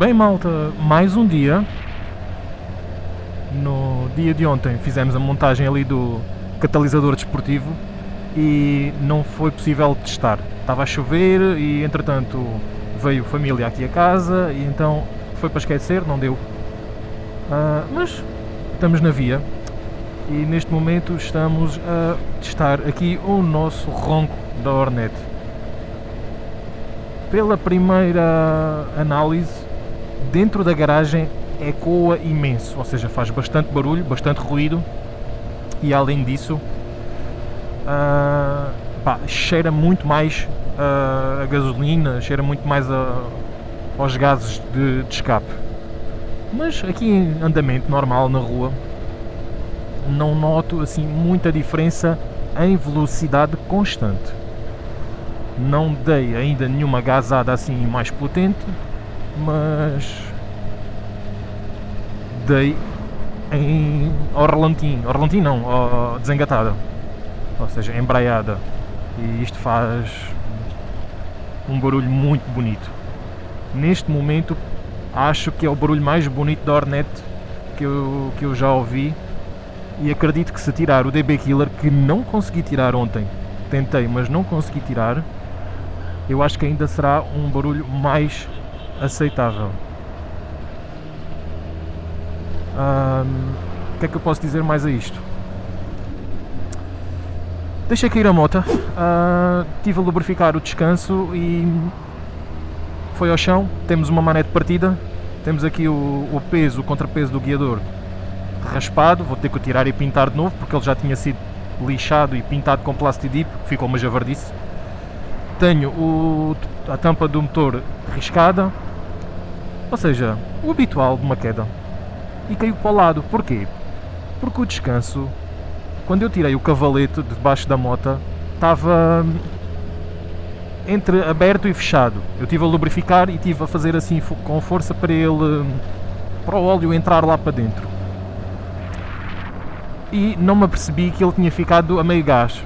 Bem, malta, mais um dia. No dia de ontem fizemos a montagem ali do catalisador desportivo e não foi possível testar. Estava a chover e entretanto veio família aqui a casa e então foi para esquecer, não deu. Mas estamos na via e neste momento estamos a testar aqui o nosso ronco da Hornet. Pela primeira análise, dentro da garagem ecoa imenso, ou seja, faz bastante barulho, bastante ruído e além disso cheira muito mais a gasolina, cheira muito mais aos gases de escape. Mas aqui em andamento normal na rua não noto assim muita diferença em velocidade constante. Não dei ainda nenhuma gasada assim mais potente, mas dei ao relantinho não, desengatada, ou seja, embreada, e isto faz um barulho muito bonito. Neste momento acho que é o barulho mais bonito da Hornet que eu já ouvi, e acredito que se tirar o DB Killer, que não consegui tirar ontem, tentei mas não consegui tirar, eu acho que ainda será um barulho mais aceitável. O que é que eu posso dizer mais a isto? Deixei cair a moto, estive a lubrificar o descanso e foi ao chão. Temos uma manete partida, temos aqui o peso, o contrapeso do guiador raspado, vou ter que o tirar e pintar de novo porque ele já tinha sido lixado e pintado com plástico dip, ficou uma javardice. Tenho a tampa do motor riscada, ou seja, o habitual de uma queda, e caiu para o lado. Porquê? Porque o descanso, quando eu tirei o cavalete de debaixo da moto, estava entre aberto e fechado. Eu estive a lubrificar e estive a fazer assim com força para o óleo entrar lá para dentro, e não me apercebi que ele tinha ficado a meio gás,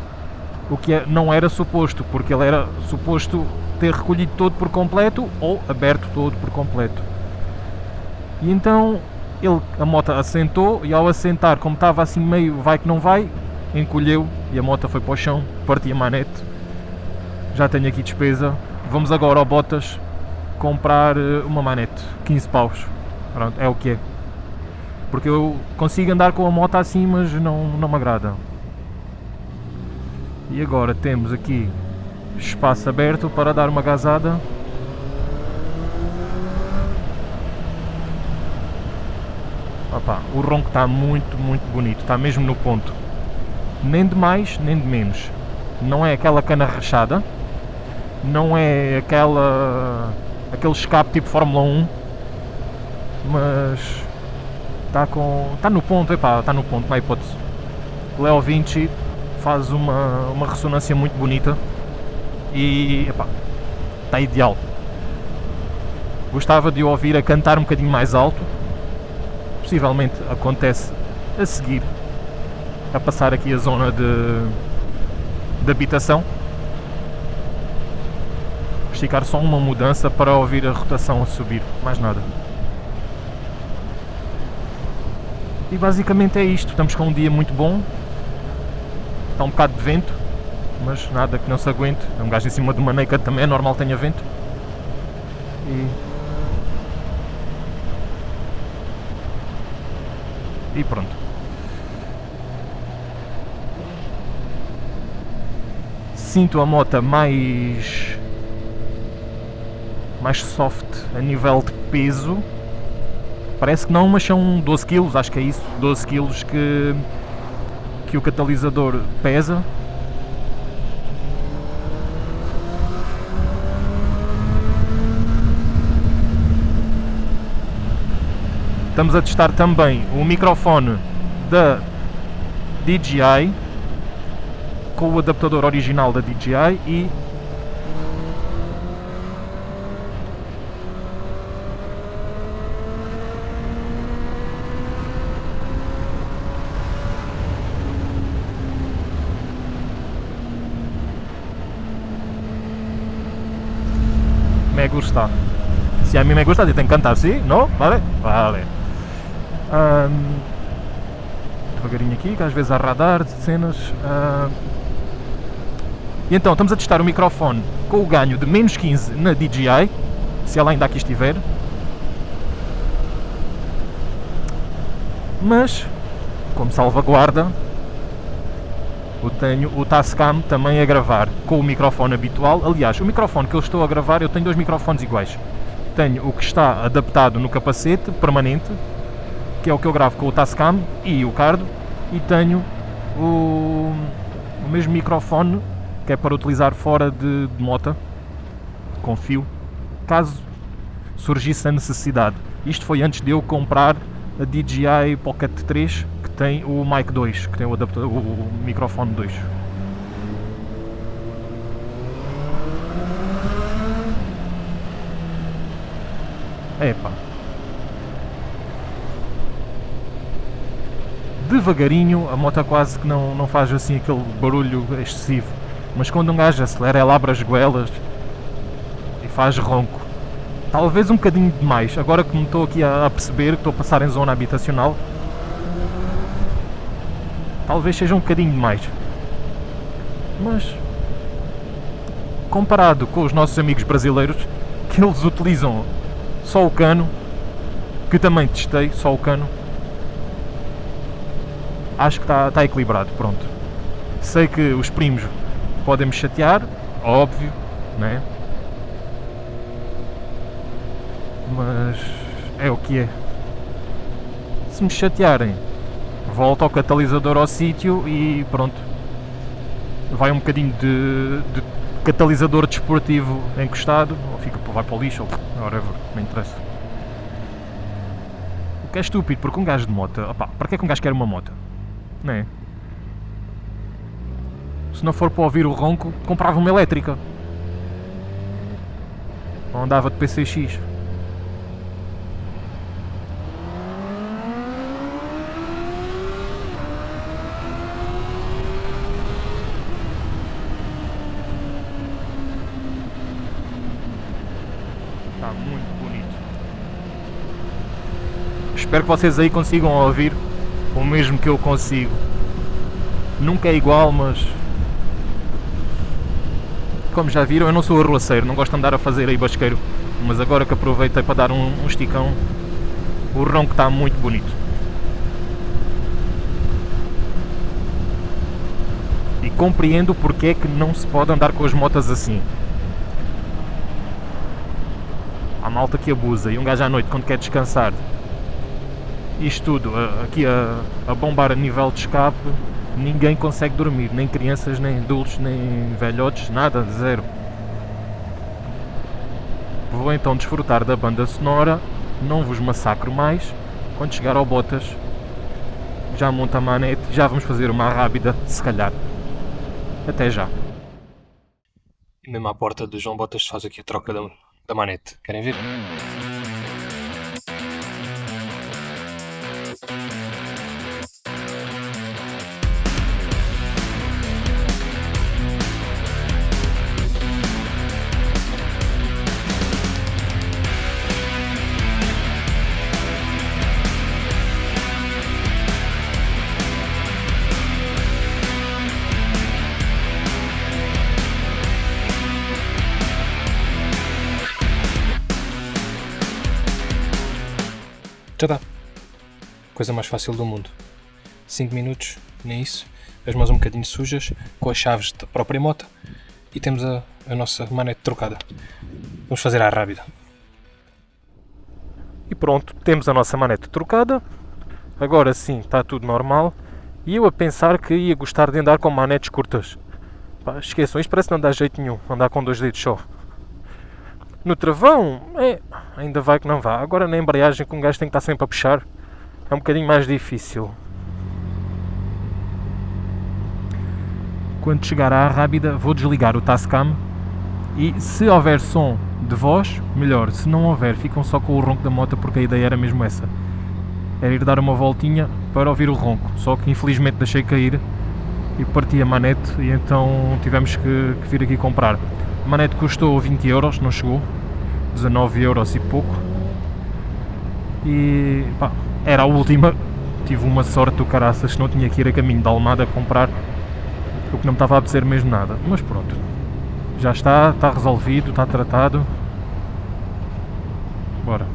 o que não era suposto, porque ele era suposto ter recolhido todo por completo ou aberto todo por completo. E então a moto assentou, e ao assentar, como estava assim meio vai que não vai, encolheu e a moto foi para o chão, parti a manete. Já tenho aqui despesa, vamos agora ao Botas comprar uma manete, 15 paus, pronto, é o que é, porque eu consigo andar com a moto assim, mas não me agrada. E agora temos aqui espaço aberto para dar uma gasada. Opa, o ronco está muito, muito bonito, está mesmo no ponto. Nem de mais, nem de menos. Não é aquela cana rachada, não é aquele escape tipo Fórmula 1, mas está no ponto, está no ponto, não há hipótese. Leo Vinci faz uma ressonância muito bonita e está ideal. Gostava de o ouvir a cantar um bocadinho mais alto, possivelmente acontece a seguir, a passar aqui a zona de habitação. Esticar só uma mudança para ouvir a rotação a subir, mais nada. E basicamente é isto, estamos com um dia muito bom. Está um bocado de vento, mas nada que não se aguente. É um gajo em cima de uma naked, também é normal que tenha vento. E pronto. Sinto a moto mais soft a nível de peso. Parece que não, mas são 12 kg, acho que é isso, 12 kg que o catalisador pesa. Estamos a testar também o microfone da DJI com o adaptador original da DJI e mega está. Se a mí me gusta, te tengo que cantar, ¿sí? ¿No? Vale? Vale. Devagarinho aqui, que às vezes há radar, cenas. E então, estamos a testar o microfone com o ganho de menos 15 na DJI, se ela ainda aqui estiver. Mas, como salvaguarda, eu tenho o Tascam também a gravar com o microfone habitual. Aliás, o microfone que eu estou a gravar, eu tenho dois microfones iguais. Tenho o que está adaptado no capacete, permanente, que é o que eu gravo com o Tascam e o Cardo, e tenho o mesmo microfone, que é para utilizar fora de moto, com fio, caso surgisse a necessidade. Isto foi antes de eu comprar a DJI Pocket 3, que tem o Mic 2, que tem o microfone 2. Epá. Devagarinho, a moto quase que não faz assim aquele barulho excessivo. Mas quando um gajo acelera, ela abre as goelas e faz ronco. Talvez um bocadinho demais. Agora que me estou aqui a perceber que estou a passar em zona habitacional, talvez seja um bocadinho demais. Mas, comparado com os nossos amigos brasileiros, que eles utilizam só o cano, que também testei, só o cano, acho que está equilibrado, pronto. Sei que os primos podem me chatear, óbvio, né? Mas é o que é. Se me chatearem, volto ao catalisador ao sítio e pronto. Vai um bocadinho de catalisador desportivo encostado, ou vai para o lixo, ou whatever, não interessa. O que é estúpido, porque um gajo de moto, opá, para que é que um gajo quer uma moto? Não é? Se não for para ouvir o ronco, comprava uma elétrica. Ou andava de PCX. Está muito bonito. Espero que vocês aí consigam ouvir o mesmo que eu consigo. Nunca é igual, mas como já viram, eu não sou arruaceiro, não gosto de andar a fazer aí basqueiro, mas agora que aproveitei para dar um esticão, o ronco está muito bonito. E compreendo porque é que não se pode andar com as motas assim. Há malta que abusa e um gajo à noite, quando quer descansar, isto tudo aqui a bombar a nível de escape, ninguém consegue dormir, nem crianças, nem adultos, nem velhotes, nada, zero. Vou então desfrutar da banda sonora, não vos massacro mais. Quando chegar ao Botas, já monto a manete, já vamos fazer uma rápida, se calhar. Até já. E mesmo à porta do João Botas se faz aqui a troca da manete. Querem ver? Já dá. Coisa mais fácil do mundo. 5 minutos, nem isso. As mãos um bocadinho sujas, com as chaves da própria moto, e temos a nossa manete trocada. Vamos fazer à rápida. E pronto, temos a nossa manete trocada. Agora sim, está tudo normal. E eu a pensar que ia gostar de andar com manetes curtas. Pá, esqueçam, isto parece que não dá jeito nenhum, andar com 2 dedos só. No travão, ainda vai que não vá. Agora na embreagem, que um gajo tem que estar sempre a puxar, é um bocadinho mais difícil. Quando chegar à rápida, vou desligar o Tascam e se houver som de voz, melhor. Se não houver, ficam só com o ronco da moto, porque a ideia era mesmo essa. Era ir dar uma voltinha para ouvir o ronco. Só que infelizmente deixei cair e parti a manete, e então tivemos que vir aqui comprar. A manete custou 20€, não chegou, €19 e pouco. E pá, era a última. Tive uma sorte do caraças que não tinha que ir a caminho de Almada comprar, o que não me estava a apetecer mesmo nada. Mas pronto, já está resolvido, está tratado. Bora.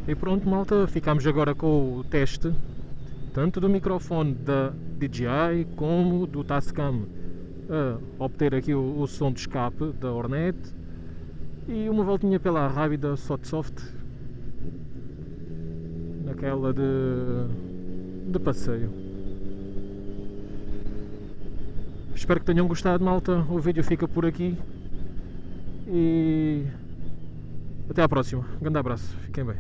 E pronto, malta, ficamos agora com o teste tanto do microfone da DJI como do Tascam, a obter aqui o som de escape da Hornet, e uma voltinha pela rápida Sotsoft, naquela de passeio. Espero que tenham gostado, malta. O vídeo fica por aqui e até à próxima. Um grande abraço, fiquem bem.